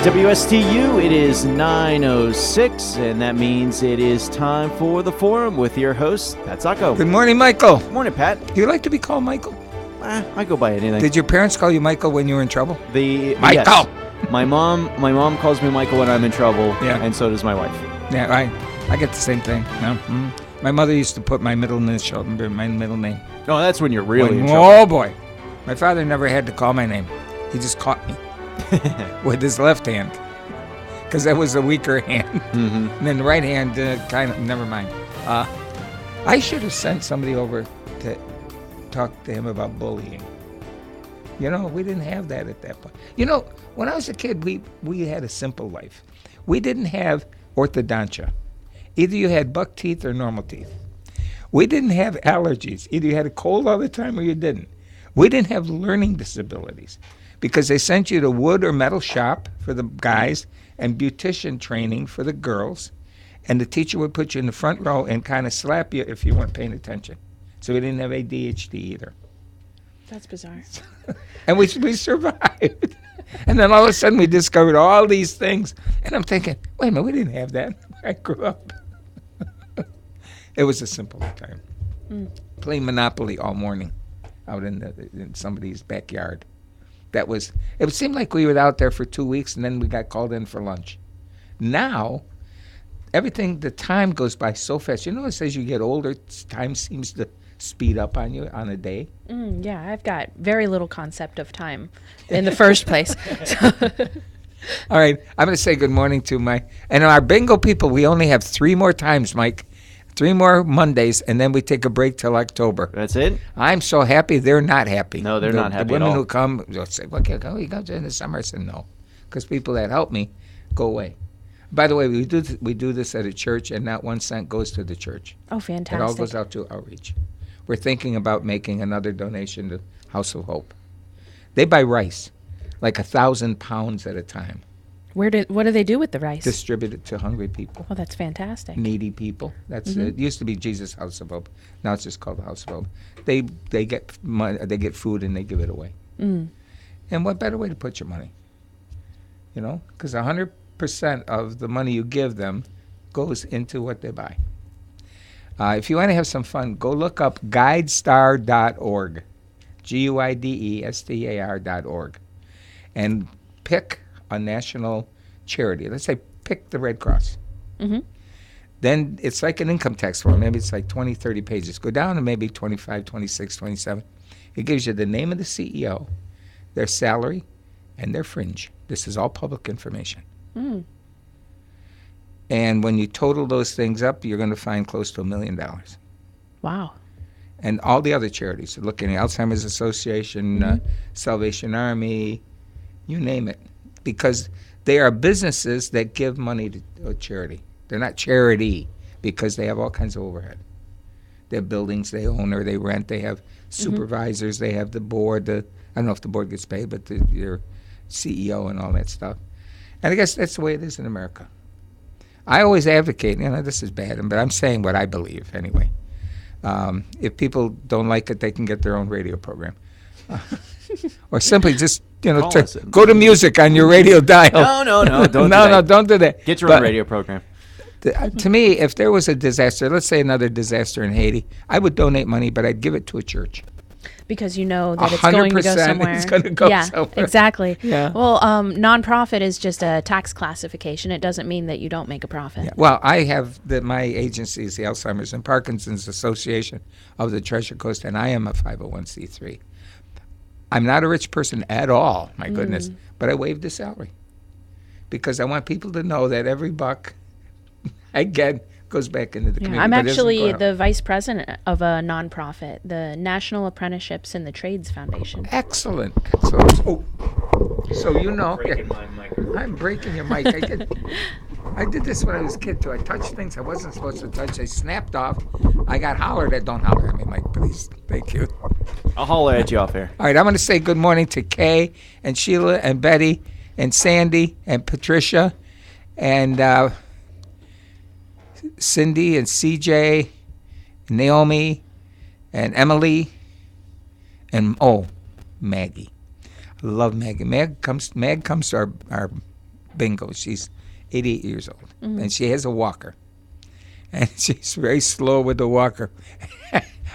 WSTU, it is 9:06, and that means it is time for The Forum with your host, Pat Sacco. Good morning, Michael. Good morning, Pat. Do you like to be called Michael? I go by anything. Did your parents call you Michael when you were in trouble? Michael! Yes. My mom calls me Michael when I'm in trouble, and so does my wife. Yeah, I get the same thing. Yeah. Mm-hmm. My mother used to put my middle initial, my middle name. Oh, that's when you're really in trouble. Oh, boy. My father never had to call my name. He just caught me with his left hand, because that was a weaker hand. Mm-hmm. And then the right hand, never mind. I should have sent somebody over to talk to him about bullying. You know, we didn't have that at that point. You know, when I was a kid, we had a simple life. We didn't have orthodontia. Either you had buck teeth or normal teeth. We didn't have allergies. Either you had a cold all the time or you didn't. We didn't have learning disabilities because they sent you to wood or metal shop for the guys and beautician training for the girls. And the teacher would put you in the front row and kind of slap you if you weren't paying attention. So we didn't have ADHD either. That's bizarre. And we survived. And then all of a sudden we discovered all these things. And I'm thinking, wait a minute, we didn't have that when I grew up. It was a simple time. Playing Monopoly all morning out in somebody's backyard. It seemed like we were out there for 2 weeks and then we got called in for lunch. Now, the time goes by so fast. You notice as you get older, time seems to speed up on you on a day? Yeah, I've got very little concept of time in the first place. All right, I'm going to say good morning to and our bingo people, we only have 3 more times, Mike. 3 more Mondays, and then we take a break till October. That's it? I'm so happy they're not happy. No, they're not happy The women at all. who come, they'll say, well, you go in the summer. I said, no, because people that help me go away. By the way, we do this at a church, and not 1 cent goes to the church. Oh, fantastic. It all goes out to outreach. We're thinking about making another donation to House of Hope. They buy rice, like 1,000 pounds at a time. What do they do with the rice? Distribute it to hungry people. Oh, that's fantastic. Needy people. It used to be Jesus House of Hope. Now it's just called the House of Hope. They get money, they get food, and they give it away. And what better way to put your money? You know, because 100% of the money you give them goes into what they buy. If you want to have some fun, go look up guidestar.org, GUIDESTAR.org, and pick a national charity. Let's say pick the Red Cross. Then it's like an income tax form. Maybe it's like 20, 30 pages. Go down to maybe 25, 26, 27. It gives you the name of the CEO, their salary, and their fringe. This is all public information. And when you total those things up, you're going to find close to $1 million. Wow. And all the other charities, looking at Alzheimer's Association, Salvation Army, you name it. Because they are businesses that give money to charity. They're not charity because they have all kinds of overhead. They have buildings they own or they rent. They have supervisors. They have the board. I don't know if the board gets paid, but their CEO and all that stuff. And I guess that's the way it is in America. I always advocate, this is bad, but I'm saying what I believe anyway. If people don't like it, they can get their own radio program. Or simply just, go to music on your radio dial. No, don't do that. No, don't do that. Get your own radio program. To me, if there was a disaster, let's say another disaster in Haiti, I would donate money, but I'd give it to a church. Because you know that it's going to go somewhere. It's going to go somewhere. Yeah, exactly. Yeah. Well, nonprofit is just a tax classification. It doesn't mean that you don't make a profit. Yeah. Well, I have my agency is the Alzheimer's and Parkinson's Association of the Treasure Coast, and I am a 501c3. I'm not a rich person at all, my goodness, but I waived the salary because I want people to know that every buck I get goes back into the community. I'm actually the vice president of a nonprofit, the National Apprenticeships in the Trades Foundation. Excellent. Oh, so I'm breaking your mic. I did this when I was a kid too. I touched things I wasn't supposed to touch. They snapped off. I got hollered at. Don't holler at me, Mike, please. Thank you. I'll holler at you off here. All right, I'm going to say good morning to Kay and Sheila and Betty and Sandy and Patricia and Cindy and CJ, and Naomi and Emily and Maggie. I love Maggie. Mag comes to our bingo. She's 88 years old, and she has a walker. And she's very slow with the walker.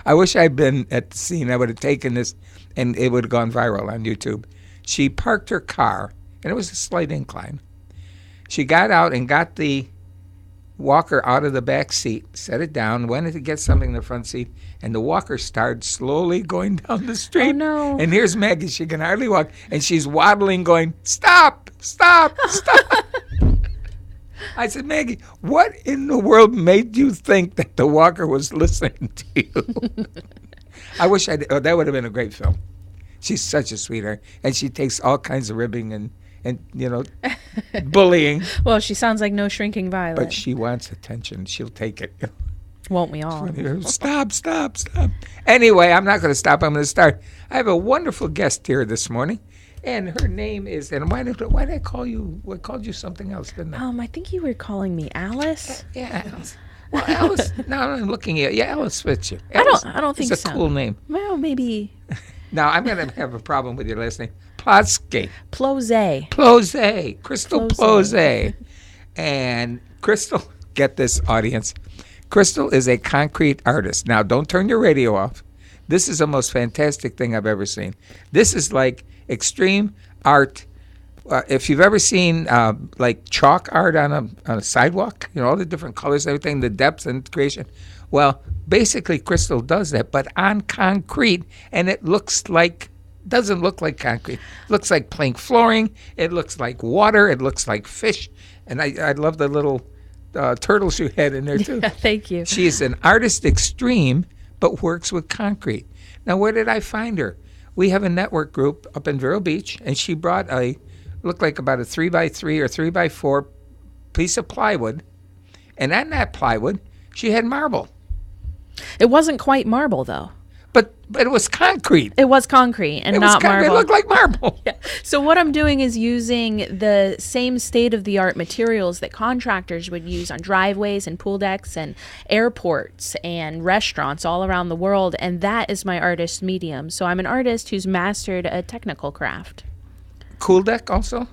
I wish I'd been at the scene. I would have taken this, and it would have gone viral on YouTube. She parked her car, and it was a slight incline. She got out and got the walker out of the back seat, set it down, went to get something in the front seat, and the walker started slowly going down the street. Oh, no. And here's Maggie. She can hardly walk, and she's waddling, going, "Stop, stop, stop." I said, "Maggie, what in the world made you think that the walker was listening to you?" I wish I did. Oh, that would have been a great film. She's such a sweetheart, and she takes all kinds of ribbing and bullying. Well, she sounds like no shrinking violet. But she wants attention. She'll take it. Won't we all? Stop, stop, stop. Anyway, I'm not going to stop. I'm going to start. I have a wonderful guest here this morning, and her name is. And why did I call you? I called you something else, didn't I? I think you were calling me Alice. Yeah, Alice. Well, Alice. No, I'm looking at you. Yeah, Alice fits you. Alice, I don't think it's so. a cool name. Well, maybe Now I'm going to have a problem with your last name. Plotsky. Plose. Crystal Plose. And Crystal, get this, audience. Crystal is a concrete artist. Now, don't turn your radio off. This is the most fantastic thing I've ever seen. This is like extreme art. If you've ever seen like chalk art on a sidewalk, all the different colors, everything, the depth and creation. Well, basically, Crystal does that, but on concrete, and it doesn't look like concrete. It looks like plank flooring. It looks like water. It looks like fish. And I love the little turtles you had in there, too. Yeah, thank you. She is an artist extreme, but works with concrete. Now, where did I find her? We have a network group up in Vero Beach, and she brought looked like about a 3x3 or 3x4 piece of plywood. And on that plywood, she had marble. It wasn't quite marble, though. But it was concrete. It was concrete and not marble. It looked like marble. Yeah. So what I'm doing is using the same state-of-the-art materials that contractors would use on driveways and pool decks and airports and restaurants all around the world, and that is my artist medium. So I'm an artist who's mastered a technical craft. Cool deck also?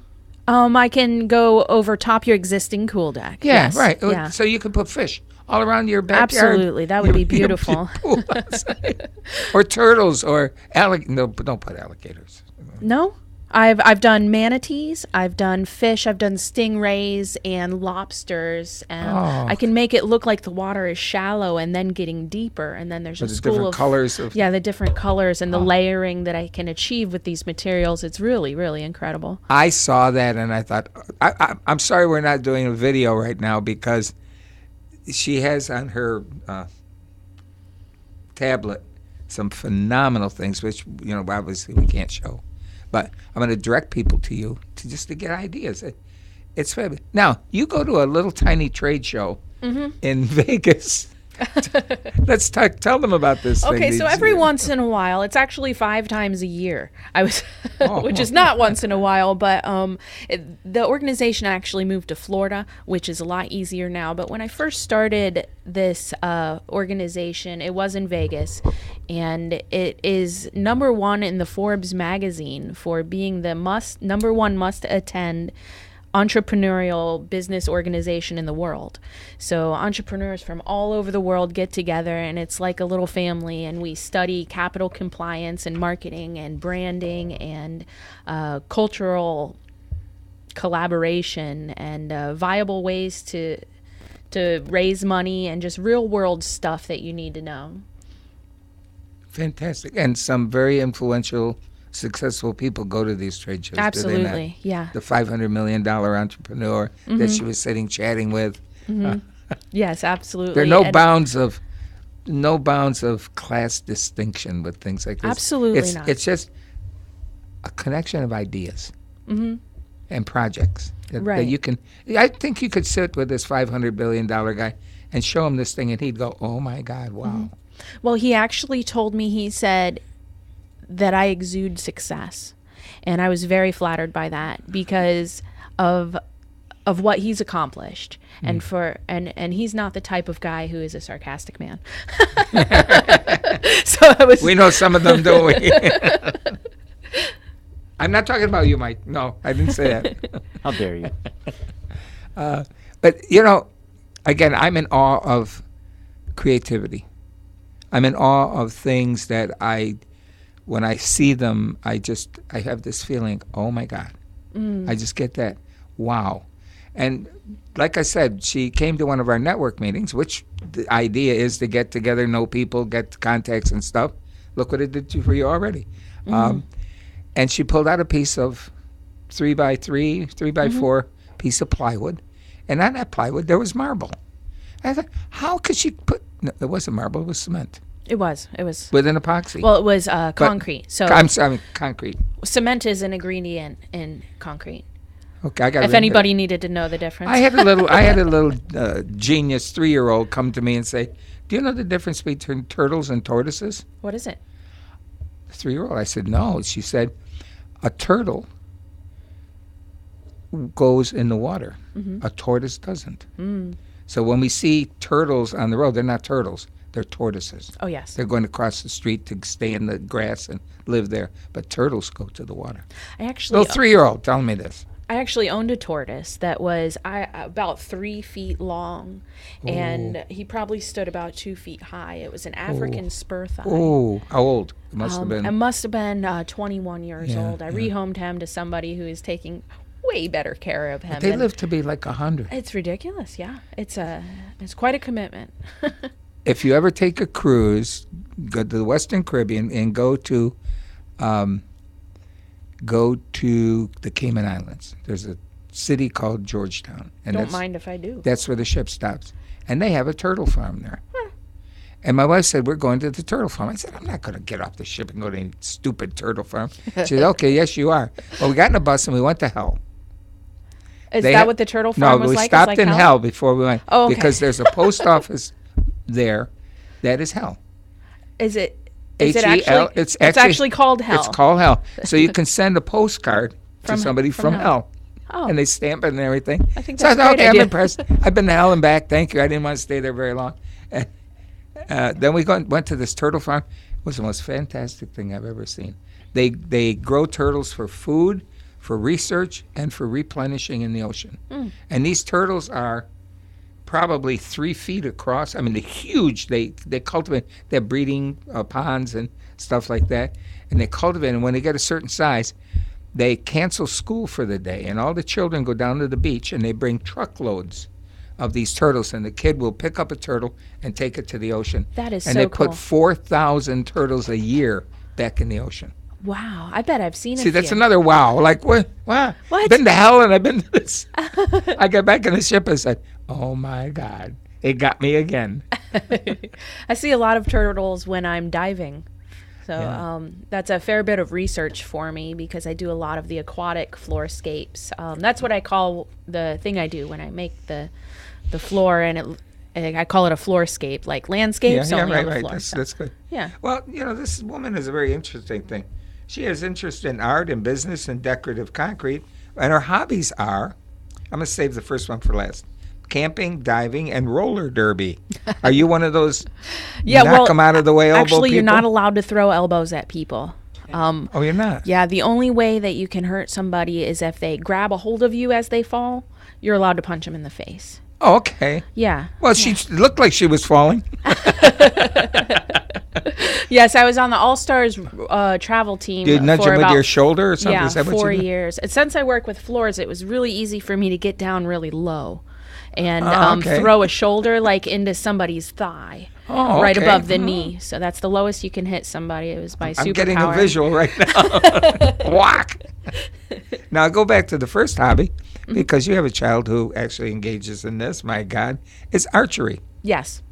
I can go over top your existing cool deck. Yeah, yes. right. Yeah. So you can put fish all around your backyard. Absolutely. That would be beautiful. Your pool outside. Or turtles or alligators. No, don't put alligators. No? I've done manatees, I've done fish, I've done stingrays and lobsters, and I can make it look like the water is shallow and then getting deeper, and then there's a school of colors of the different colors and the layering that I can achieve with these materials. It's really, really incredible. I saw that and I thought, I'm sorry we're not doing a video right now because she has on her tablet some phenomenal things, which obviously we can't show. But I'm going to direct people to you to get ideas. It's fabulous. Now, you go to a little tiny trade show in Vegas. Let's tell them about this thing. Okay, so every once in a while, it's actually 5 times a year. Which is not once in a while, but the organization actually moved to Florida, which is a lot easier now. But when I first started this organization, it was in Vegas, and it is number 1 in the Forbes magazine for being the number 1 must-attend entrepreneurial business organization in the world. So entrepreneurs from all over the world get together, and it's like a little family, and we study capital compliance and marketing and branding and cultural collaboration and viable ways to raise money and just real world stuff that you need to know. Fantastic. And some very influential, successful people go to these trade shows. Absolutely, yeah. The $500 million entrepreneur that she was sitting chatting with. Yes, absolutely. There are no bounds of class distinction with things like this. Absolutely not. It's just a connection of ideas and projects that you can. I think you could sit with this $500 billion guy and show him this thing, and he'd go, "Oh my God, wow." Well, he actually told me, he said that I exude success, and I was very flattered by that because of what he's accomplished, and he's not the type of guy who is a sarcastic man. So we know some of them, don't we? I'm not talking about you, Mike. No, I didn't say that. How dare you? But, you know, again, I'm in awe of creativity. I'm in awe of things that when I see them, I have this feeling, oh my God. I just get that, wow. And like I said, she came to one of our network meetings, which the idea is to get together, know people, get contacts and stuff. Look what it did for you already. And she pulled out a piece of 3x3, 3x4 piece of plywood. And on that plywood, there was marble. I thought, how could she put, no, it wasn't marble, it was cement. It was. With an epoxy. Well, it was concrete. So I'm sorry, concrete. Cement is an ingredient in concrete. Okay, I got. If anybody needed to know the difference, I had a little genius 3-year-old come to me and say, "Do you know the difference between turtles and tortoises?" What is it? 3-year-old. I said, "No." She said, "A turtle goes in the water. A tortoise doesn't." So when we see turtles on the road, they're not turtles. They're tortoises. Oh, yes. They're going to cross the street to stay in the grass and live there. But turtles go to the water. Little 3-year-old telling me this. I actually owned a tortoise that was about 3 feet long, and he probably stood about 2 feet high. It was an African spur thigh. Oh, how old? It must have been. It must have been 21 years old. I rehomed him to somebody who is taking way better care of him. But they live to be like 100. It's ridiculous, yeah. It's quite a commitment. If you ever take a cruise, go to the Western Caribbean and go to the Cayman Islands. There's a city called Georgetown. And Don't mind if I do. That's where the ship stops. And they have a turtle farm there. And my wife said, we're going to the turtle farm. I said, I'm not going to get off the ship and go to any stupid turtle farm. She said, okay, yes, you are. Well, we got in a bus and we went to Hell. Is that what the turtle farm was like? No, we stopped in Hell before we went. Oh, okay. Because there's a post office there that is Hell. Is it H-E-L. actually? It's actually called Hell. It's called Hell. So you can send a postcard to somebody from Hell. Oh. And they stamp it and everything. I think so that's I thought, a great okay, idea. I'm impressed. I've been to Hell and back. Thank you. I didn't want to stay there very long. Then we went to this turtle farm. It was the most fantastic thing I've ever seen. They grow turtles for food, for research, and for replenishing in the ocean. And these turtles are probably 3 feet across. I mean, they're huge. They cultivate. They're breeding ponds and stuff like that. And they cultivate. And when they get a certain size, they cancel school for the day. And all the children go down to the beach and they bring truckloads of these turtles. And the kid will pick up a turtle and take it to the ocean. That is and so they cool. put 4,000 turtles a year back in the ocean. Wow, I bet I've seen it. See, that's another wow. Like, what? Wow. What? I've been to Hell and I've been to this. I got back in the ship and said, oh, my God. It got me again. I see a lot of turtles when I'm diving. So that's a fair bit of research for me because I do a lot of the aquatic floorscapes. That's what I call the thing I do when I make the floor, and I call it a floorscape, like landscapes only on the floor. That's good. Yeah. Well, this woman is a very interesting thing. She has interest in art and business and decorative concrete, and her hobbies are, I'm going to save the first one for last, camping, diving, and roller derby. Are you one of those knock them out of the way elbow actually, people? you're not allowed to throw elbows at people. Oh, you're not? Yeah, the only way that you can hurt somebody is if they grab a hold of you as they fall. You're allowed to punch them in the face. Oh, okay. Yeah. Well, she looked like she was falling. Yes, I was on the All-Stars travel team. Did you nudge him with your shoulder or something? Yeah, Is that 4 years. And since I work with floors, it was really easy for me to get down really low and throw a shoulder like into somebody's thigh. Oh, right okay. above the knee. So that's the lowest you can hit somebody. It was my superpower. I'm getting a visual right now. Whack. Now, go back to the first hobby, because you have a child who actually engages in this, my God. It's archery. Yes.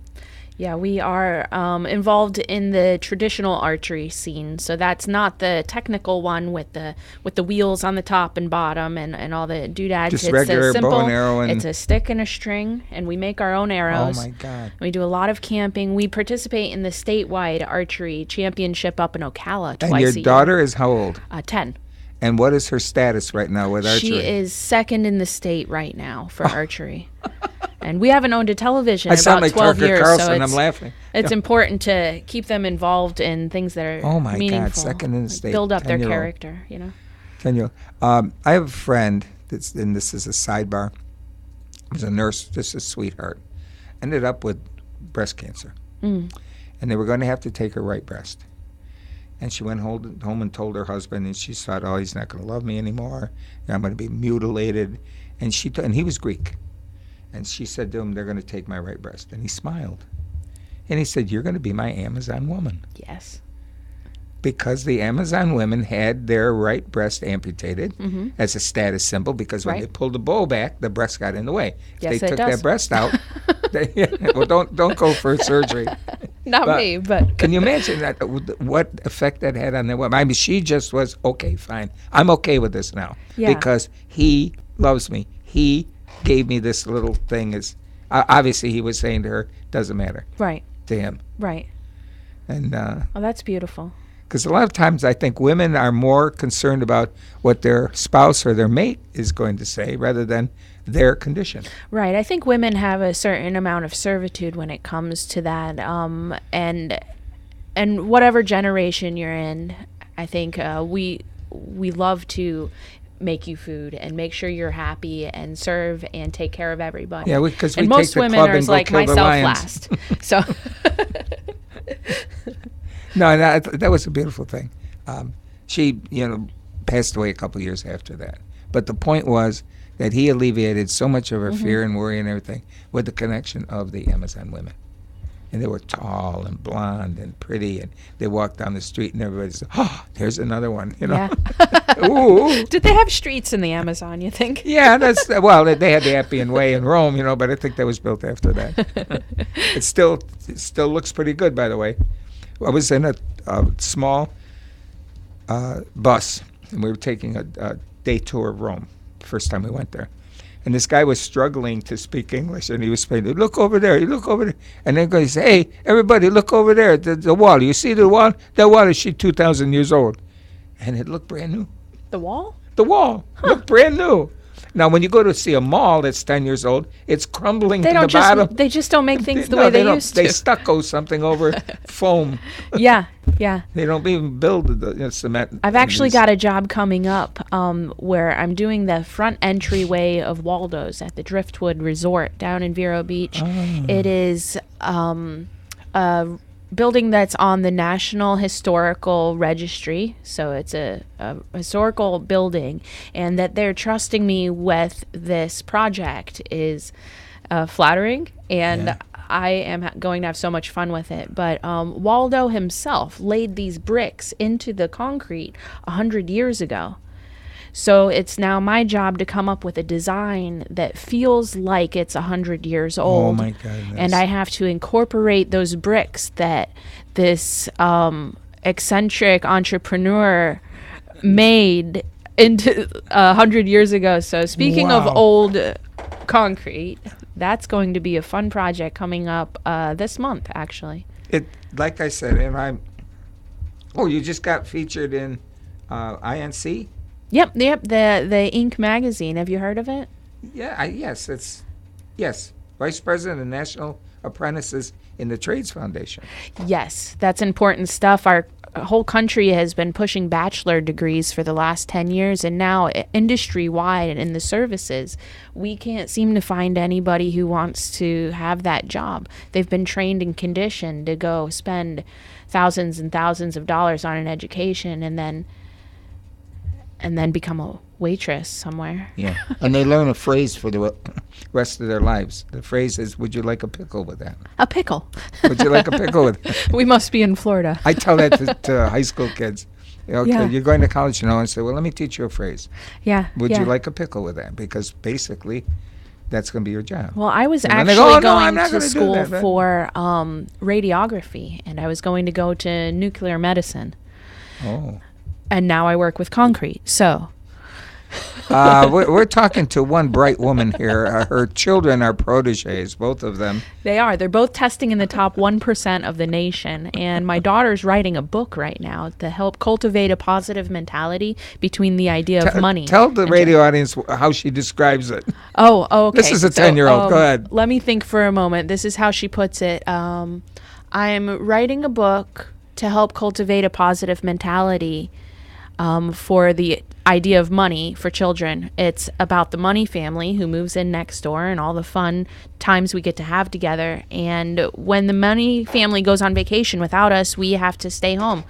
Yeah, we are involved in the traditional archery scene. So that's not the technical one with the wheels on the top and bottom and all the doodads. Just it's regular a simple, bow and arrow. It's a stick and a string, and we make our own arrows. Oh, my God. We do a lot of camping. We participate in the statewide archery championship up in Ocala twice a year. And your daughter is how old? 10. And what is her status right now with archery? She is second in the state right now for archery. And we haven't owned a television in about 12 years, Carlson. so I'm laughing. It's important to keep them involved in things that are Oh my meaningful. God, second in the state, Build up their 10-year-old. character, Can you? I have a friend and this is a sidebar. Was a nurse, just a sweetheart. Ended up with breast cancer, and they were going to have to take her right breast. And she went home and told her husband, and she thought, "Oh, he's not going to love me anymore. I'm going to be mutilated." And and he was Greek, and she said to him, "They're going to take my right breast." And he smiled, and he said, "You're going to be my Amazon woman." Yes. Because the Amazon women had their right breast amputated as a status symbol, because when they pulled the bow back, the breast got in the way. Yes, if they took that breast out, well, don't go for surgery. Not me, but can you imagine that? What effect that had on the woman? I mean, she just was okay, fine. I'm okay with this now because he loves me. He gave me this little thing. Obviously, he was saying to her, doesn't matter. Right. To him. Right. And oh, that's beautiful. Because a lot of times I think women are more concerned about what their spouse or their mate is going to say rather than their condition. Right. I think women have a certain amount of servitude when it comes to that. And whatever generation you're in, I think we love to make you food and make sure you're happy and serve and take care of everybody. Yeah, because and most women are like myself last. So. No, that was a beautiful thing. She, passed away a couple of years after that. But the point was that he alleviated so much of her fear and worry and everything with the connection of the Amazon women. And they were tall and blonde and pretty, and they walked down the street and everybody said, "Oh, there's another one," Yeah. Ooh. Did they have streets in the Amazon, you think? Yeah, they had the Appian Way in Rome, but I think that was built after that. It still looks pretty good, by the way. I was in a small bus, and we were taking a day tour of Rome, the first time we went there. And this guy was struggling to speak English, and he was saying, "Look over there, you look over there." And then he said, "Hey, everybody, look over there, the wall. You see the wall? That wall is 2,000 years old." And it looked brand new. The wall? The wall looked brand new. Now, when you go to see a mall that's 10 years old, it's crumbling to the bottom. They just don't make things the way they used to. They stucco something over foam. Yeah. They don't even build the cement. I've actually got a job coming up where I'm doing the front entryway of Waldo's at the Driftwood Resort down in Vero Beach. Oh. It is a building that's on the National Historical Registry, so it's a historical building, and that they're trusting me with this project is flattering, and I am going to have so much fun with it. But Waldo himself laid these bricks into the concrete 100 years ago. So it's now my job to come up with a design that feels like it's 100 years old. Oh, my goodness. And I have to incorporate those bricks that this eccentric entrepreneur made into 100 years ago. So speaking of old concrete, that's going to be a fun project coming up this month, actually. Like I said, and you just got featured in INC? Yep, the Inc. magazine. Have you heard of it? Yeah, yes. Vice President of National Apprentices in the Trades Foundation. Yes, that's important stuff. Our whole country has been pushing bachelor degrees for the last 10 years, and now industry-wide in the services, we can't seem to find anybody who wants to have that job. They've been trained and conditioned to go spend thousands and thousands of dollars on an education and then become a waitress somewhere. Yeah, and they learn a phrase for the rest of their lives. The phrase is, "Would you like a pickle with that?" A pickle. Would you like a pickle with that? We must be in Florida. I tell that to high school kids. Okay, you're going to college, and say, "Well, let me teach you a phrase." Yeah. Would you like a pickle with that? Because basically, that's going to be your job. Well, I was actually going to school for radiography, and I was going to go to nuclear medicine. Oh. And now I work with concrete, so. We're talking to one bright woman here. Her children are protégés, both of them. They are. They're both testing in the top 1% of the nation. And my daughter's writing a book right now to help cultivate a positive mentality between the idea of money. Tell the radio audience how she describes it. Oh, okay. This is a 10-year-old. Go ahead. Let me think for a moment. This is how she puts it. I'm writing a book to help cultivate a positive mentality. for the idea of money for children. It's about the money family who moves in next door and all the fun times we get to have together. And when the money family goes on vacation without us, we have to stay home.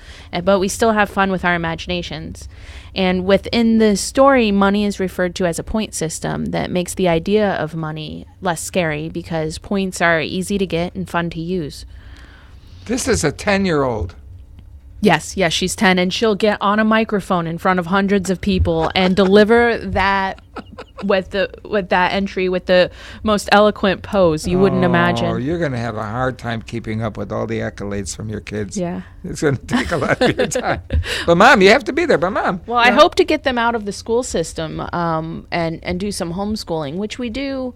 But we still have fun with our imaginations. And within the story, money is referred to as a point system that makes the idea of money less scary because points are easy to get and fun to use. This is a 10-year-old. Yes, she's 10, and she'll get on a microphone in front of hundreds of people and deliver that with that entry with the most eloquent pose you wouldn't Oh, imagine. you're going to have a hard time keeping up with all the accolades from your kids. Yeah. It's going to take a lot of your time. But, Mom, you have to be there. But, Mom. Well, I hope to get them out of the school system and do some homeschooling, which we do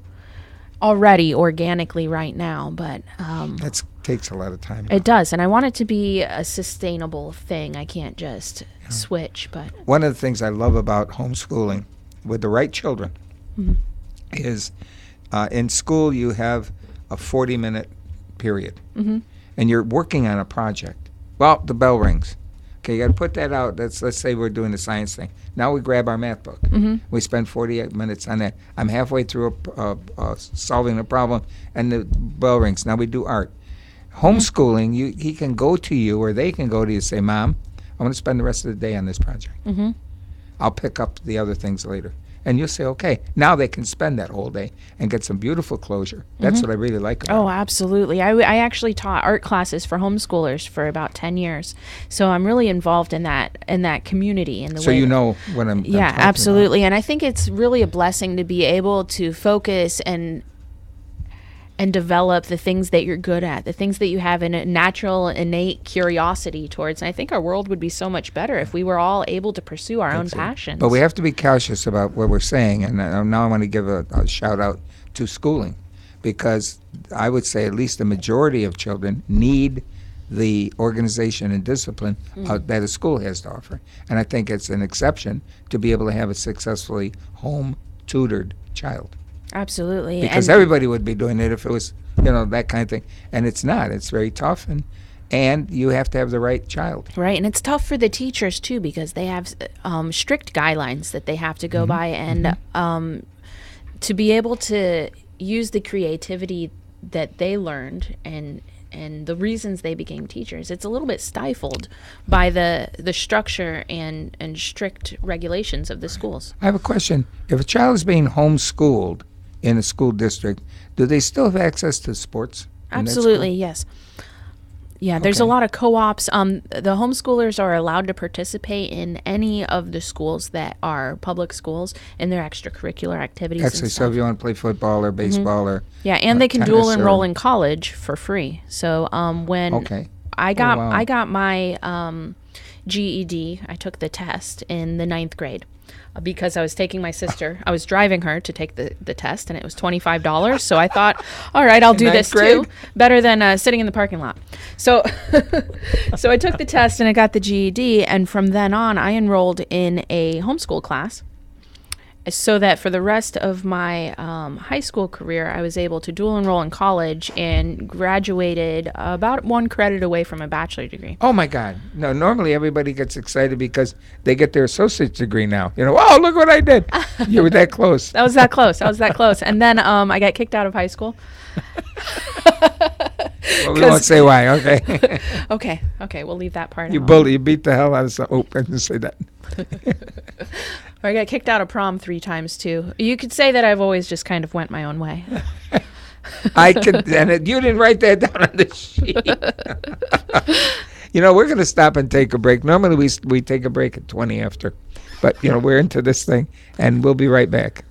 already organically right now, but That takes a lot of time. it does, and I want it to be a sustainable thing. I can't just switch, but One of the things I love about homeschooling with the right children is in school you have a 40-minute period, and you're working on a project. Well, the bell rings. Okay, you got to put that out. Let's say we're doing the science thing. Now we grab our math book. We spend 48 minutes on that. I'm halfway through solving a problem, and the bell rings. Now we do art. Homeschooling, he can go to you, or they can go to you and say, Mom, I want to spend the rest of the day on this project. I'll pick up the other things later. And you'll say, okay. Now they can spend that whole day and get some beautiful closure. That's what I really like about it. oh, absolutely. I actually taught art classes for homeschoolers for about 10 years, so I'm really involved in that community. In the So way you that- know what I'm Yeah, talking absolutely. And I think it's really a blessing to be able to focus and develop the things that you're good at, the things that you have a natural, innate curiosity towards. And I think our world would be so much better if we were all able to pursue our own passions. But we have to be cautious about what we're saying. And now I want to give a shout out to schooling, because I would say at least the majority of children need the organization and discipline that a school has to offer. And I think it's an exception to be able to have a successfully home tutored child. Absolutely. Because And- everybody would be doing it if it was, that kind of thing. And it's not. It's very tough, and you have to have the right child. Right, and it's tough for the teachers too because they have strict guidelines that they have to go by, and to be able to use the creativity that they learned and the reasons they became teachers, it's a little bit stifled by the structure and strict regulations of the schools. I have a question. If a child is being homeschooled in a school district, do they still have access to sports? in that school? Absolutely, yes. Yeah, there's a Okay. lot of co-ops. The homeschoolers are allowed to participate in any of the schools that are public schools in their extracurricular activities. Actually, and so stuff. if you want to play football or baseball or Yeah, and they can tennis dual or- enroll in college for free. So when Okay. I got wow. I got my GED, I took the test in the 9th grade. Because I was taking my sister, I was driving her to take the test, and it was $25. So I thought, all right, I'll do ninth this grade? too. Better than sitting in the parking lot. So, so I took the test and I got the GED, and from then on, I enrolled in a homeschool class, so that for the rest of my high school career, I was able to dual enroll in college and graduated about 1 credit away from a bachelor degree. Oh my God! No, normally everybody gets excited because they get their associate's degree now. Oh, look what I did! You were that close. I was that close. And then I got kicked out of high school. Well, we won't say why. Okay. Okay, we'll leave that part You out. you beat the hell out of some. Oh, I didn't say that. Or I got kicked out of prom 3 times too. You could say that I've always just kind of went my own way. I could, you didn't write that down on the sheet. We're going to stop and take a break. Normally we take a break at 20 after, but we're into this thing, and we'll be right back.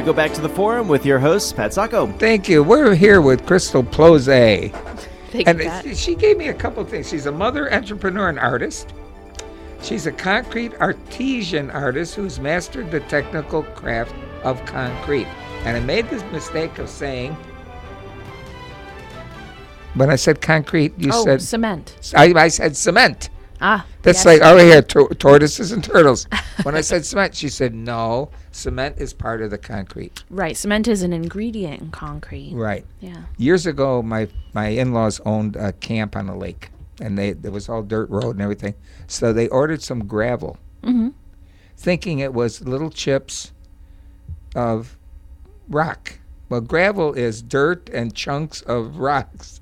go back to the forum with your host, Pat Sacco. Thank you. We're here with Crystal Plose. Thank you, And Pat. she gave me a couple of things. She's a mother, entrepreneur, and artist. She's a concrete artesian artist who's mastered the technical craft of concrete. And I made this mistake of saying, when I said concrete, you said cement. I said cement. yes. That's like over here, tortoises and turtles. When I said cement, she said, no, cement is part of the concrete. Right. Cement is an ingredient in concrete. Right. Yeah. Years ago, my in-laws owned a camp on a lake, and there was all dirt road and everything. So they ordered some gravel, thinking it was little chips of rock. Well, gravel is dirt and chunks of rocks.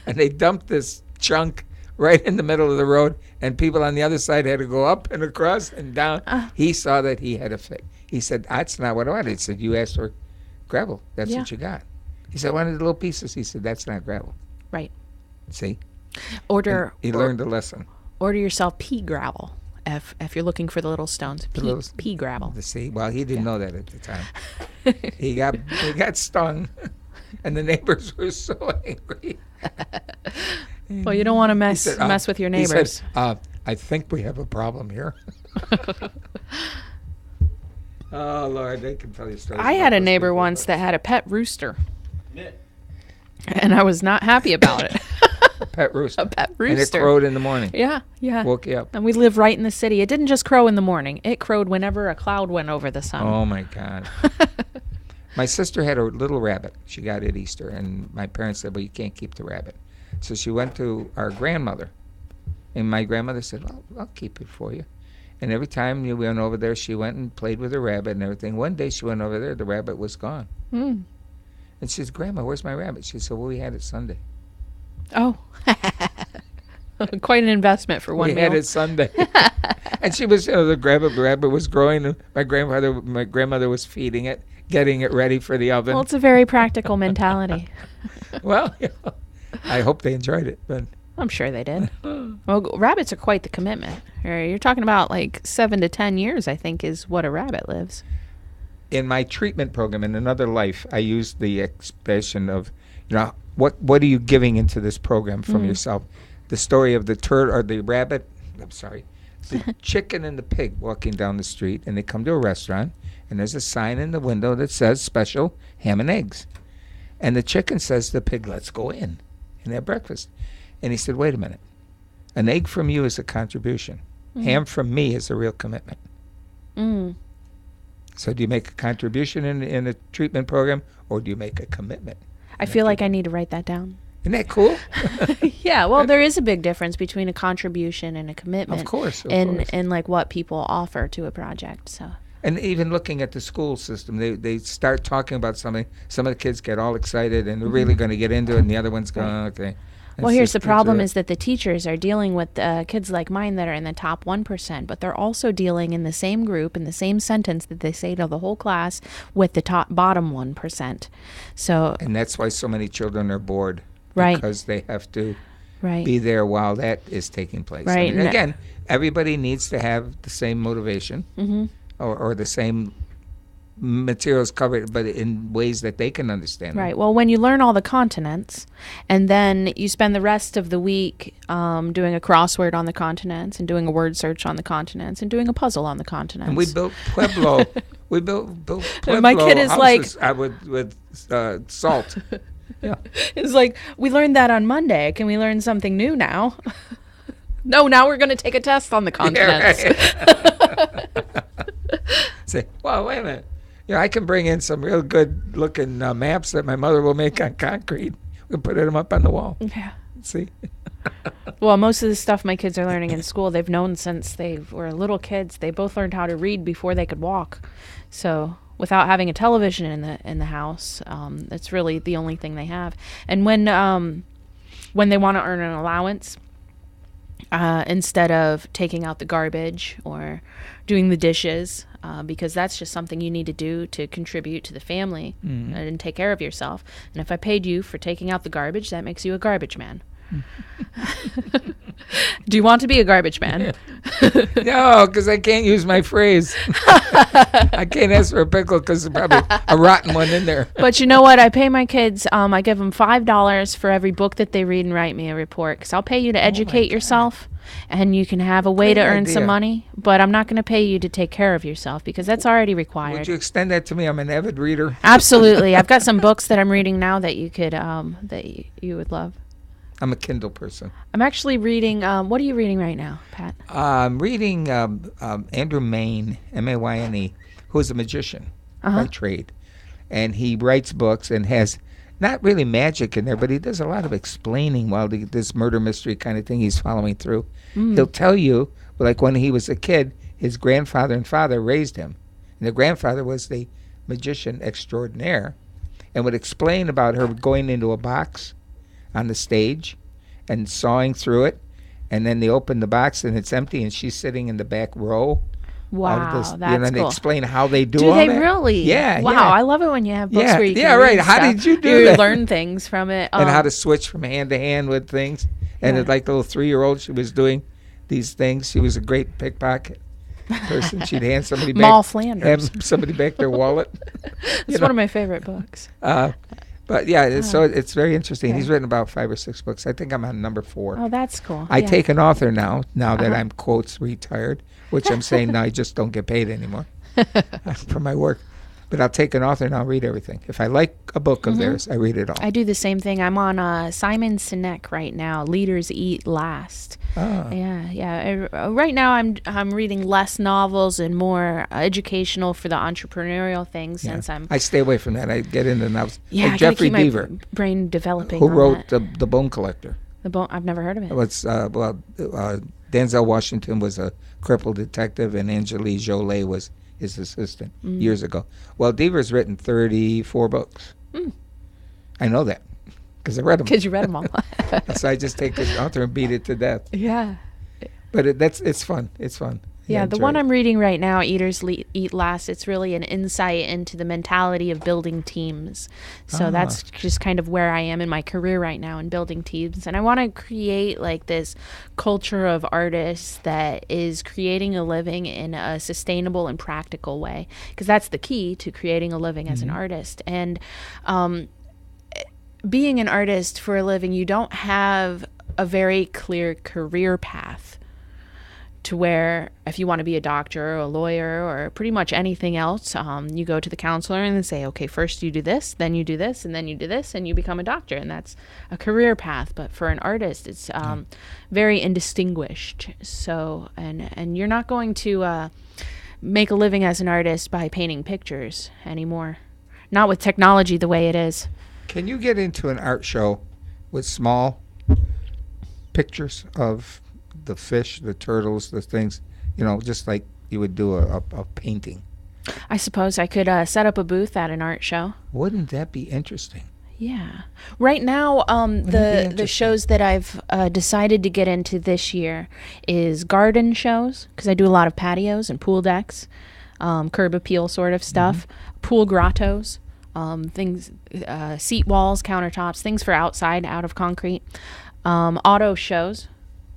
And they dumped this chunk right in the middle of the road, and people on the other side had to go up and across and down. He saw that he had a fit. He said, that's not what I wanted. He said, you asked for gravel. That's what you got. He said, I wanted little pieces. He said, that's not gravel. Right. See? He learned a lesson. Order yourself pea gravel if you're looking for the little stones. Pea gravel. See? Well, he didn't know that at the time. He got stung, and the neighbors were so angry. Well, you don't want to mess with your neighbors. He said, I think we have a problem here. Oh, Lord, they can tell you stories. I had a neighbor once that had a pet rooster. And I was not happy about it. A pet rooster. A pet And rooster. it crowed in the morning. Yeah. Woke you up. And we live right in the city. It didn't just crow in the morning. It crowed whenever a cloud went over the sun. Oh, my God. My sister had a little rabbit. She got it at Easter, and my parents said, well, you can't keep the rabbit. So she went to our grandmother, and my grandmother said, well, I'll keep it for you. And every time we went over there, she went and played with the rabbit and everything. One day she went over there, the rabbit was gone. And she says, Grandma, where's my rabbit? She said, well, we had it Sunday. Oh. Quite an investment for one meal. We had it Sunday. And she was, the rabbit was growing, and my grandmother was feeding it, getting it ready for the oven. Well, it's a very practical mentality. Well, I hope they enjoyed it, but I'm sure they did. Well, rabbits are quite the commitment. You're talking about like 7 to 10 years, I think, is what a rabbit lives. In my treatment program, in another life, I used the expression of, what are you giving into this program from yourself? The story of the chicken and the pig walking down the street, and they come to a restaurant, and there's a sign in the window that says special ham and eggs. And the chicken says to the pig, let's go in and have breakfast. And he said, wait a minute. An egg from you is a contribution. Ham from me is a real commitment. So do you make a contribution in a treatment program, or do you make a commitment? I feel like I need to write that down. Isn't that cool? Yeah, well, there is a big difference between a contribution and a commitment. Of course. And like what people offer to a project. So. And even looking at the school system, they start talking about something. Some of the kids get all excited and they're really going to get into it, and the other one's going, okay. Well, here's the problem is that the teachers are dealing with kids like mine that are in the top 1%, but they're also dealing in the same group, in the same sentence that they say to the whole class, with the bottom 1%. So. And that's why so many children are bored. Right. Because they have to be there while that is taking place. Right. I mean, again, everybody needs to have the same motivation or the same materials covered, but in ways that they can understand. Right. Well, when you learn all the continents, and then you spend the rest of the week doing a crossword on the continents, and doing a word search on the continents, and doing a puzzle on the continents. And we built Pueblo. We built Pueblo my kid is houses, with salt. Yeah. It's like, we learned that on Monday. Can we learn something new now? No, now we're going to take a test on the continents. Yeah, right. Say, well, wait a minute. I can bring in some real good looking maps that my mother will make on concrete. We can put them up on the wall. Yeah. See? Well, most of the stuff my kids are learning in school, they've known since they were little kids. They both learned how to read before they could walk. So without having a television in the house, that's really the only thing they have. And when they want to earn an allowance, instead of taking out the garbage or doing the dishes, because that's just something you need to do to contribute to the family and take care of yourself. And if I paid you for taking out the garbage, that makes you a garbage man. Do you want to be a garbage man? No, because I can't use my phrase. I can't ask for a pickle because there's probably a rotten one in there. But you know what? I pay my kids. I give them $5 for every book that they read and write me a report. Because I'll pay you to educate yourself, and you can have a way to earn some money. But I'm not going to pay you to take care of yourself because that's already required. Would you extend that to me? I'm an avid reader. Absolutely. I've got some books that I'm reading now that you could you would love. I'm a Kindle person. I'm actually reading. What are you reading right now, Pat? I'm reading Andrew Mayne, M-A-Y-N-E, who is a magician by trade. And he writes books and has not really magic in there, but he does a lot of explaining while this murder mystery kind of thing he's following through. He'll tell you, like when he was a kid, his grandfather and father raised him. And the grandfather was the magician extraordinaire and would explain about her going into a box on the stage and sawing through it, and then they open the box and it's empty and she's sitting in the back row. Wow, that's and cool. they explain how they do they that. Really? Yeah. Wow, yeah. I love it when you have books where you can right. read How stuff. did you do You that? learn things from it. And how to switch from hand to hand with things. And it's like the little 3-year-old, she was doing these things. She was a great pickpocket person. She'd hand somebody back. Maul Flanders. Hand somebody back their wallet. It's one of my favorite books. But yeah, so it's very interesting. He's written about 5 or 6 books. I think I'm on number 4. Oh, that's cool. I take an author now that I'm, quotes, retired, which I'm saying now I just don't get paid anymore for my work. But I'll take an author and I'll read everything. If I like a book of theirs, I read it all. I do the same thing. I'm on Simon Sinek right now, Leaders Eat Last. Oh. Yeah. Right now I'm reading less novels and more educational for the entrepreneurial things since I stay away from that. I get into novels. Yeah, like I Jeffrey gotta keep Deaver, my brain developing. who on wrote that. the Bone Collector. I've never heard of it. It's Denzel Washington was a crippled detective, and Angelique Jolie was his assistant years ago. Well, Deaver's written 34 books. I know that because I read them. Because you read them all. So I just take the author and beat it to death. Yeah. But it's fun. It's fun. Yeah, the one I'm reading right now, Eat Last, it's really an insight into the mentality of building teams. So that's just kind of where I am in my career right now, in building teams. And I want to create like this culture of artists that is creating a living in a sustainable and practical way, because that's the key to creating a living as an artist. And being an artist for a living, you don't have a very clear career path, to where if you want to be a doctor or a lawyer or pretty much anything else, you go to the counselor and they say, okay, first you do this, then you do this, and then you do this, and you become a doctor. And that's a career path. But for an artist, it's very indistinguished. So, and you're not going to make a living as an artist by painting pictures anymore. Not with technology the way it is. Can you get into an art show with small pictures of the fish, the turtles, the things, just like you would do a painting? I suppose I could set up a booth at an art show. Wouldn't that be interesting? Yeah. Right now, the shows that I've decided to get into this year is garden shows, because I do a lot of patios and pool decks, curb appeal sort of stuff, pool grottos, things, seat walls, countertops, things for outside, out of concrete, auto shows.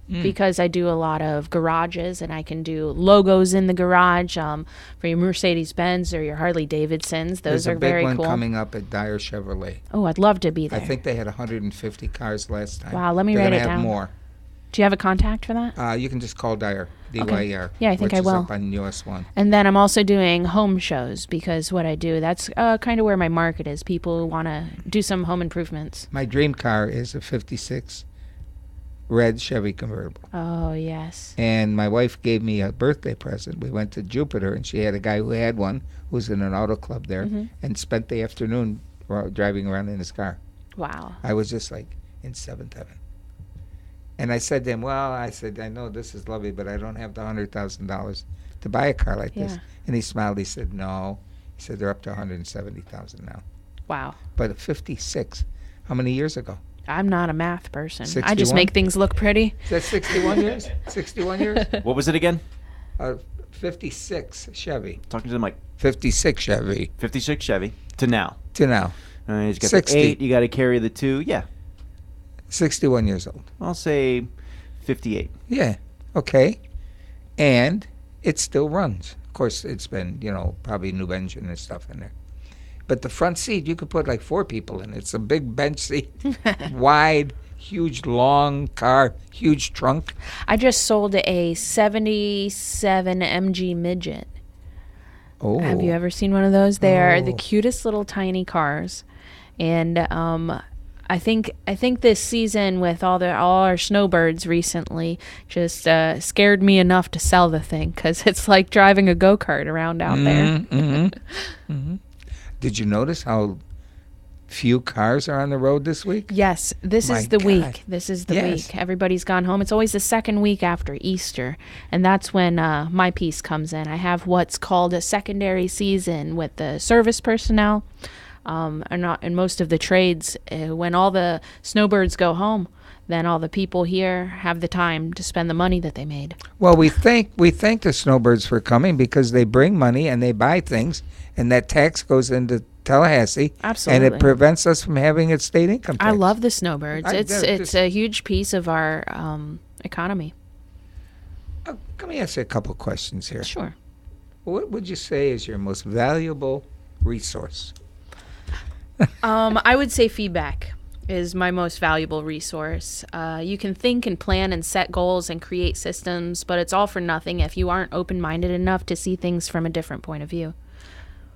Because I do a lot of garages, and I can do logos in the garage for your Mercedes-Benz or your Harley-Davidsons. Those are very cool. There's a big one coming up at Dyer Chevrolet. Oh, I'd love to be there. I think they had 150 cars last time. Wow, let me write it down. They're going to have more. Do you have a contact for that? You can just call Dyer, D-Y-E-R. Yeah, I think I will. Which is up on US 1. And then I'm also doing home shows, because what I do, that's kind of where my market is. People who want to do some home improvements. My dream car is a 56 red Chevy convertible. Oh, yes. And my wife gave me a birthday present. We went to Jupiter, and she had a guy who had one who was in an auto club there and spent the afternoon driving around in his car. Wow. I was just like in seventh heaven. And I said to him, I know this is lovely, but I don't have the $100,000 to buy a car like this. And he smiled. He said, no. He said, they're up to $170,000 now. Wow. But at 56, how many years ago? I'm not a math person. 61? I just make things look pretty. Is that 61 years? 61 years? What was it again? 56 Chevy. Talking to the mic. 56 Chevy. 56 Chevy to now. To now. He's got 60. the 8. You got to carry the 2. Yeah. 61 years old. I'll say 58. Yeah. Okay. And it still runs. Of course, it's been, probably new engine and stuff in there. But the front seat, you could put like 4 people in. It's a big bench seat, wide, huge, long car, huge trunk. I just sold a 77 MG Midget. Oh. Have you ever seen one of those? They are the cutest little tiny cars. And I think this season with all our snowbirds recently just scared me enough to sell the thing, because it's like driving a go-kart around out there. Mm-hmm. Did you notice how few cars are on the road this week? Yes, this My is the God. week. This is the Yes. week. Everybody's gone home. It's always the second week after Easter, and that's when my piece comes in. I have what's called a secondary season with the service personnel, and most of the trades. When all the snowbirds go home, then all the people here have the time to spend the money that they made. Well, we thank the snowbirds for coming, because they bring money and they buy things, and that tax goes into Tallahassee. Absolutely. And it prevents us from having a state income tax. I love the snowbirds. It's just- a huge piece of our economy. Let me ask you a couple questions here. Sure. What would you say is your most valuable resource? I would say feedback is my most valuable resource. You can think and plan and set goals and create systems, but it's all for nothing if you aren't open-minded enough to see things from a different point of view.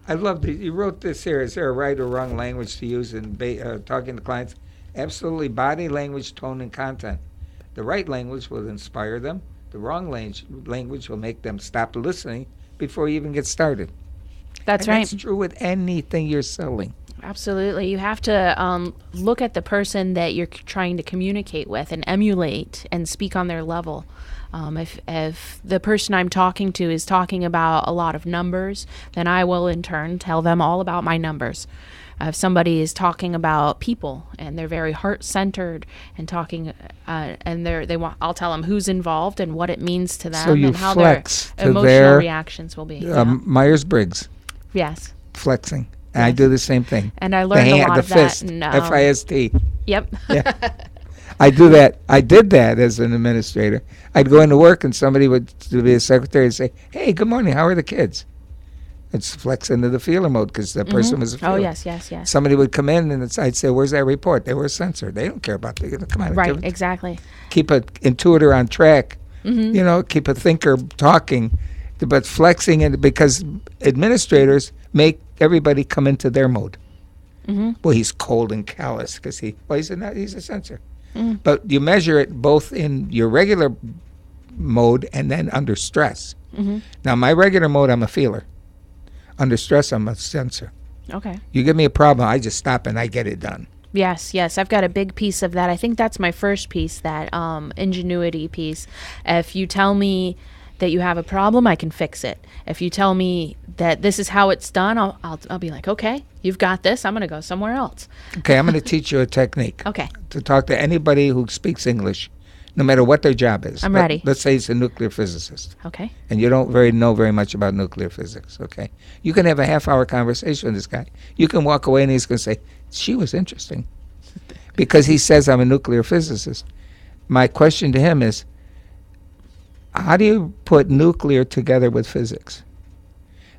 I love that you wrote this here. Is there a right or wrong language to use in talking to clients? Absolutely. Body language, tone, and content. The right language will inspire them. The wrong language will make them stop listening before you even get started. That's And right. That's true with anything you're selling. Absolutely. You have to look at the person that you're trying to communicate with and emulate and speak on their level. If the person I'm talking to is talking about a lot of numbers, then I will in turn tell them all about my numbers. If somebody is talking about people and they're very heart-centered and talking, I'll tell them who's involved and what it means to them, So you and how flex their to emotional their, reactions will be. Yeah. Myers-Briggs, Yes. flexing. And I Yes. do the same thing. And I learned a lot the of fist, that. And, F-I-S-T. Yep. I do that. I did that as an administrator. I'd go into work and somebody would be a secretary and say, "Hey, good morning. How are the kids?" It's flex into the feeler mode, because the person was a feeler. Oh, yes. Somebody would come in and I'd say, "Where's that report?" They were a censor. They don't care about the come on. Right, exactly. Keep an intuitor on track. Keep a thinker talking, but flexing it, because administrators make everybody come into their mode. Well, he's cold and callous because he's a censor. But you measure it both in your regular mode and then under stress. Now, my regular mode, I'm a feeler. Under stress, I'm a censor. Okay. You give me a problem, I just stop and I get it done. Yes. I've got a big piece of that. I think that's my first piece, that ingenuity piece. If you tell me that you have a problem, I can fix it. If you tell me that this is how it's done, I'll be like, okay, you've got this. I'm going to go somewhere else. Okay, I'm going to teach you a technique. Okay. To talk to anybody who speaks English, no matter what their job is. I'm ready. Let's say he's a nuclear physicist. Okay. And you don't know very much about nuclear physics, okay? You can have a half-hour conversation with this guy. You can walk away and he's going to say, she was interesting. Because he says I'm a nuclear physicist. My question to him is, how do you put nuclear together with physics?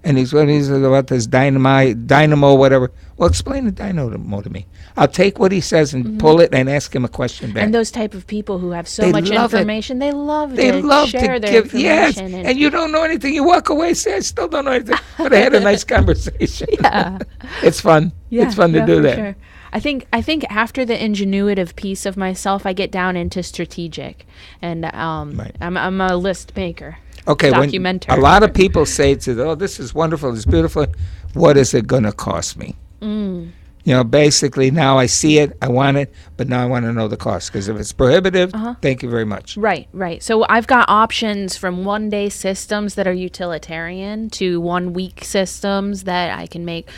And he's about this dynamo, whatever. Well, explain the dynamo to me. I'll take what he says and pull it and ask him a question back. And those type of people who have so They much love it. information, they love They to share their give, yes, information. and you don't know anything. You walk away, say, I still don't know anything, but I had a nice conversation. Yeah. It's fun. It's fun to do for that. Sure. I think after the ingenuitive piece of myself, I get down into strategic, and Right. I'm a list maker. Okay, when Documenter. a lot of people say to, this is wonderful, it's beautiful. What is it going to cost me? Basically, now I see it, I want it, but now I want to know the cost, because if it's prohibitive, thank you very much. Right. So I've got options from one-day systems that are utilitarian to one-week systems that I can make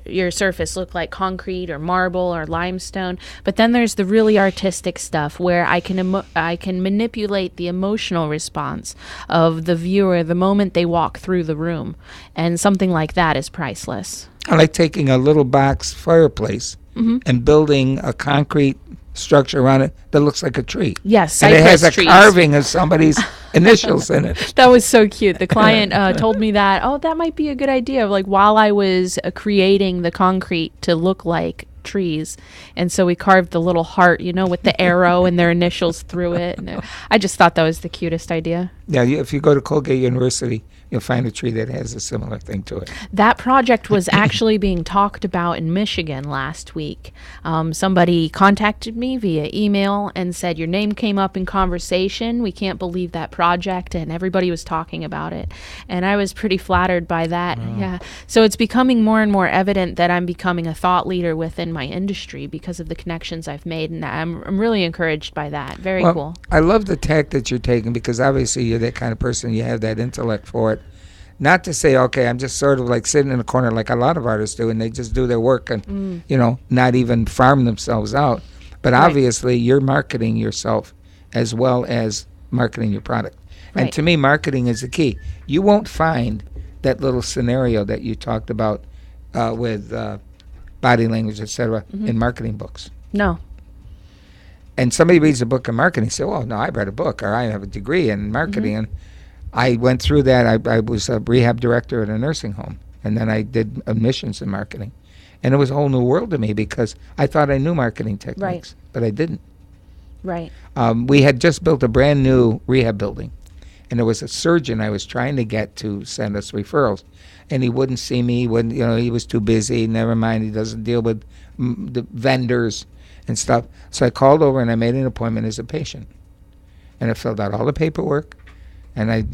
your surface look like concrete or marble or limestone. But then there's the really artistic stuff where I can manipulate the emotional response of the viewer the moment they walk through the room, and something like that is priceless. I like taking a little box fireplace and building a concrete structure around it that looks like a tree. Yes, and it has a trees. carving of somebody's initials in it. That was so cute. The client told me that, that might be a good idea. Like while I was creating the concrete to look like trees, and so we carved the little heart, with the arrow and their initials through it. And I just thought that was the cutest idea. Yeah, if you go to Colgate University, you'll find a tree that has a similar thing to it. That project was actually being talked about in Michigan last week. Somebody contacted me via email and said, your name came up in conversation. We can't believe that project, and everybody was talking about it. And I was pretty flattered by that. Wow. Yeah. So it's becoming more and more evident that I'm becoming a thought leader within my industry because of the connections I've made, and I'm really encouraged by that. Very cool. I love the tack that you're taking, because obviously you're that kind of person. You have that intellect for it. Not to say, okay, I'm just sort of like sitting in a corner like a lot of artists do, and they just do their work and, not even farm themselves out. But right. Obviously, you're marketing yourself as well as marketing your product. Right. And to me, marketing is the key. You won't find that little scenario that you talked about with body language, et cetera, in marketing books. No. And somebody reads a book in marketing and say, oh, no, I read a book, or I have a degree in marketing. And I went through that. I was a rehab director at a nursing home, and then I did admissions in marketing. And it was a whole new world to me, because I thought I knew marketing techniques, but I didn't. Right. We had just built a brand new rehab building, and there was a surgeon I was trying to get to send us referrals, and he wouldn't see me. He wouldn't, he was too busy. Never mind, he doesn't deal with the vendors and stuff. So I called over and I made an appointment as a patient, and I filled out all the paperwork. And I,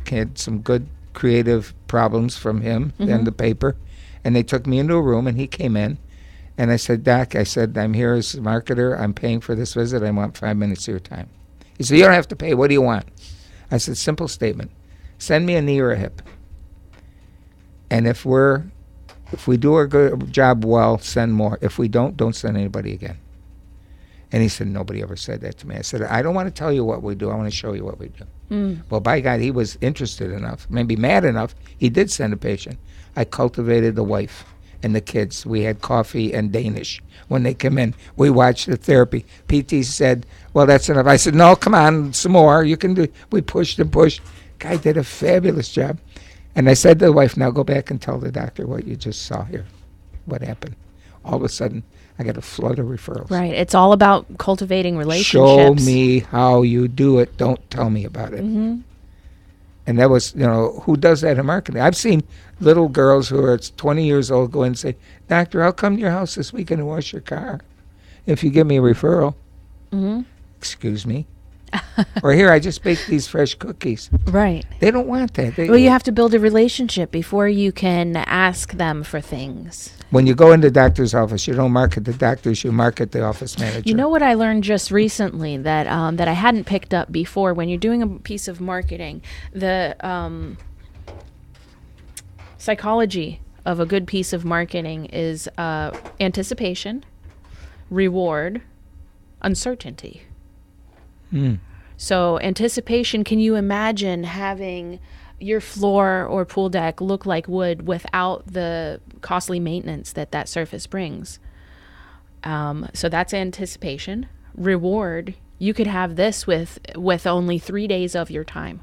had some good creative problems from him and the paper. And they took me into a room, and he came in. And I said, Doc, I'm here as a marketer. I'm paying for this visit. I want 5 minutes of your time. He said, you don't have to pay. What do you want? I said, simple statement. Send me a knee or a hip. And if we do our good job well, send more. If we don't send anybody again. And he said, nobody ever said that to me. I said, I don't want to tell you what we do. I want to show you what we do. Well, by God, he was interested enough, maybe mad enough. He did send a patient. I cultivated the wife and the kids. We had coffee and Danish when they come in. We watched the therapy. PT said, well, that's enough. I said, no, come on, some more. You can do. We pushed and pushed. Guy did a fabulous job. And I said to the wife, now go back and tell the doctor what you just saw here, what happened. All of a sudden, I got a flood of referrals. Right. It's all about cultivating relationships. Show me how you do it. Don't tell me about it. And that was, who does that in marketing? I've seen little girls who are 20 years old go in and say, Doctor, I'll come to your house this weekend and wash your car if you give me a referral. Excuse me. Or here, I just baked these fresh cookies. Right. They don't want that. Well, you have to build a relationship before you can ask them for things. When you go into the doctor's office, you don't market the doctors, you market the office manager. You know what I learned just recently that that I hadn't picked up before? When you're doing a piece of marketing, the psychology of a good piece of marketing is anticipation, reward, uncertainty. So anticipation, can you imagine having your floor or pool deck look like wood without the costly maintenance that surface brings? So that's anticipation. Reward, you could have this with only 3 days of your time.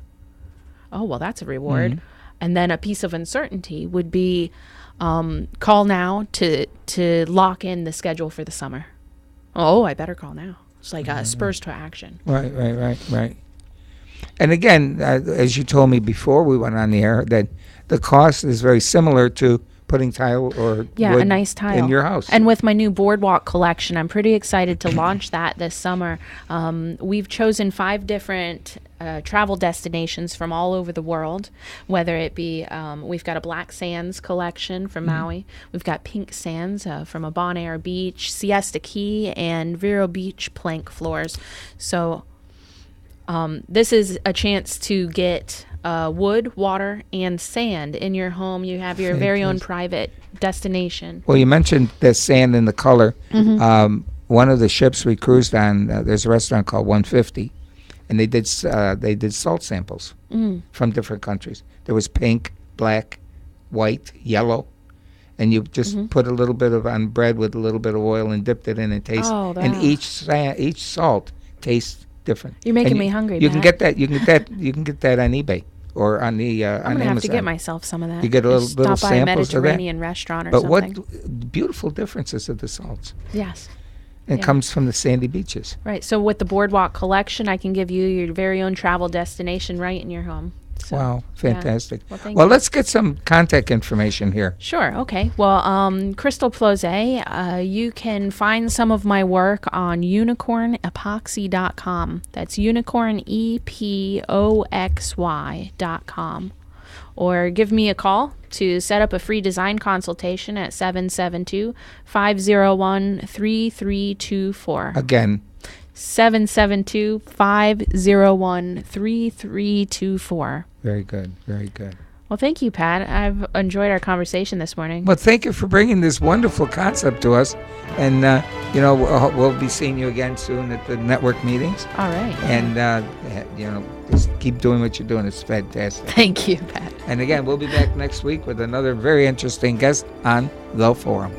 Oh, well, that's a reward. And then a piece of uncertainty would be call now to lock in the schedule for the summer. Oh, I better call now. It's like spurs to action. Right. And again, as you told me before we went on the air, that the cost is very similar to putting tile or wood a nice tile in your house. And with my new boardwalk collection, I'm pretty excited to launch that this summer. We've chosen 5 different travel destinations from all over the world, whether it be, we've got a black sands collection from Maui. We've got pink sands from a Bonaire beach, Siesta Key, and Vero Beach plank floors. So this is a chance to get wood, water, and sand in your home. You have your very own private destination. Well, you mentioned the sand and the color. One of the ships we cruised on, there's a restaurant called 150, and they did salt samples from different countries. There was pink, black, white, yellow, and you just put a little bit of on bread with a little bit of oil and dipped it in and taste. Oh, and wow. each salt tastes different. You're making And me hungry, You can Pat. get that. You can get that on eBay or on the on I'm gonna Amazon. have to get myself some of that. You get a Just little stop by a samples of that. Mediterranean restaurant or But something. what beautiful differences of the salts. Yes. It Yeah. comes from the sandy beaches. Right. So with the Boardwalk collection, I can give you your very own travel destination right in your home. So, Wow, fantastic. Well, thank Well, you. let's get some contact information here. Sure. Okay. Well, Crystal Plozet, you can find some of my work on unicornepoxy.com. That's unicornepoxy.com. Or give me a call to set up a free design consultation at 772-501-3324. Again, 772-501-3324. very good, very good. Well, thank you, Pat. I've enjoyed our conversation this morning. Well, thank you for bringing this wonderful concept to us. And, we'll be seeing you again soon at the network meetings. All right. And, just keep doing what you're doing. It's fantastic. Thank you, Pat. And again, we'll be back next week with another very interesting guest on The Forum.